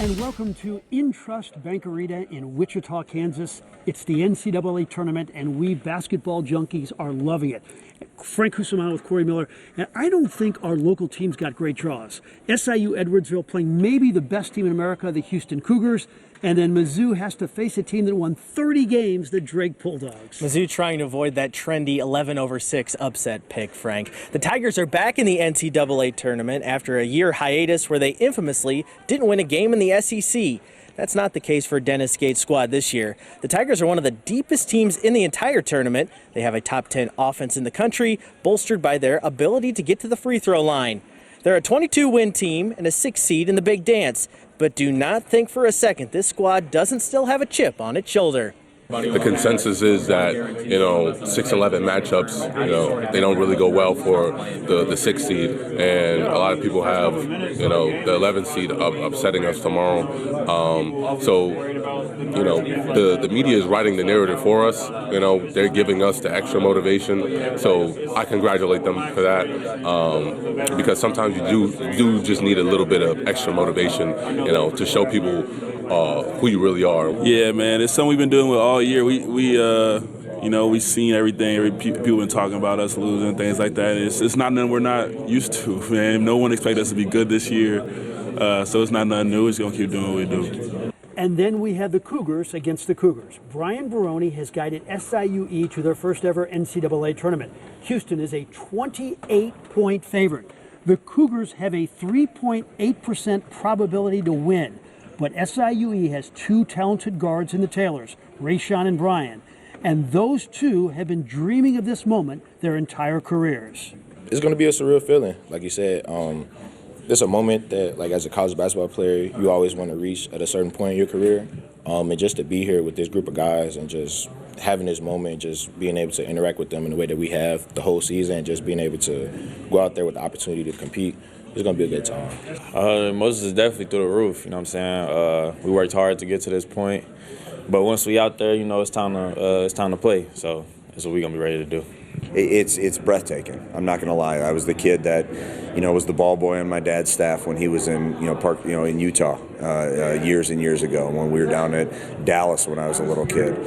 And welcome to InTrust Bank Arena in Wichita, Kansas. It's the NCAA Tournament, and we basketball junkies are loving it. Frank Cusimano with Corey Miller. And I don't think our local teams got great draws. SIU Edwardsville playing maybe the best team in America, the Houston Cougars. And then Mizzou has to face a team that won 30 games, the Drake Bulldogs. Mizzou trying to avoid that trendy 11-6 upset pick, Frank. The Tigers are back in the NCAA tournament after a year hiatus where they infamously didn't win a game in the SEC. That's not the case for Dennis Gates' squad this year. The Tigers are one of the deepest teams in the entire tournament. They have a top 10 offense in the country, bolstered by their ability to get to the free throw line. They're a 22-win team and a 6th seed in the Big Dance. But do not think for a second this squad doesn't still have a chip on its shoulder. The consensus is that, 6-11 matchups, they don't really go well for the 6th seed. And a lot of people have, the 11th seed upsetting us tomorrow. The media is writing the narrative for us. They're giving us the extra motivation. So I congratulate them for that, because sometimes you do just need a little bit of extra motivation, to show people who you really are. Yeah, man, it's something we've been doing with all year. We've seen everything. People been talking about us losing, things like that. It's not nothing we're not used to, man. No one expects us to be good this year, so it's not nothing new. We're just gonna keep doing what we do. And then we have the Cougars against the Cougars. Brian Baroni has guided SIUE to their first ever NCAA tournament. Houston is a 28-point favorite. The Cougars have a 3.8% probability to win. But SIUE has two talented guards in the Taylors, Rayshawn and Brian, and those two have been dreaming of this moment their entire careers. It's going to be a surreal feeling, like you said. It's a moment that, as a college basketball player, you always want to reach at a certain point in your career. And just to be here with this group of guys and just having this moment, just being able to interact with them in the way that we have the whole season, just being able to go out there with the opportunity to compete. It's going to be a good time. Moses is definitely through the roof, you know what I'm saying? We worked hard to get to this point. But once we out there, it's time to play. So that's what we're going to be ready to do. It's breathtaking. I'm not going to lie. I was the kid that, was the ball boy on my dad's staff when he was in, in Utah years and years ago when we were down at Dallas when I was a little kid.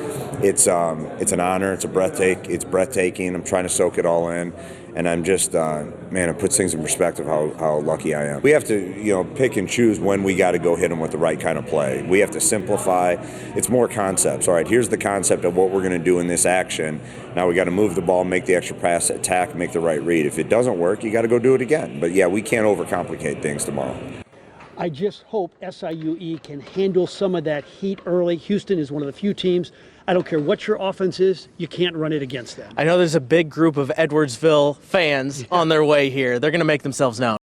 It's an honor. It's breathtaking. I'm trying to soak it all in. And I'm just, it puts things in perspective how lucky I am. We have to, pick and choose when we got to go hit them with the right kind of play. We have to simplify. It's more concepts. All right, here's the concept of what we're going to do in this action. Now we got to move the ball, make the extra pass, attack, make the right read. If it doesn't work, you got to go do it again. But, yeah, we can't overcomplicate things tomorrow. I just hope SIUE can handle some of that heat early. Houston is one of the few teams, I don't care what your offense is, you can't run it against them. I know there's a big group of Edwardsville fans on their way here. They're going to make themselves known.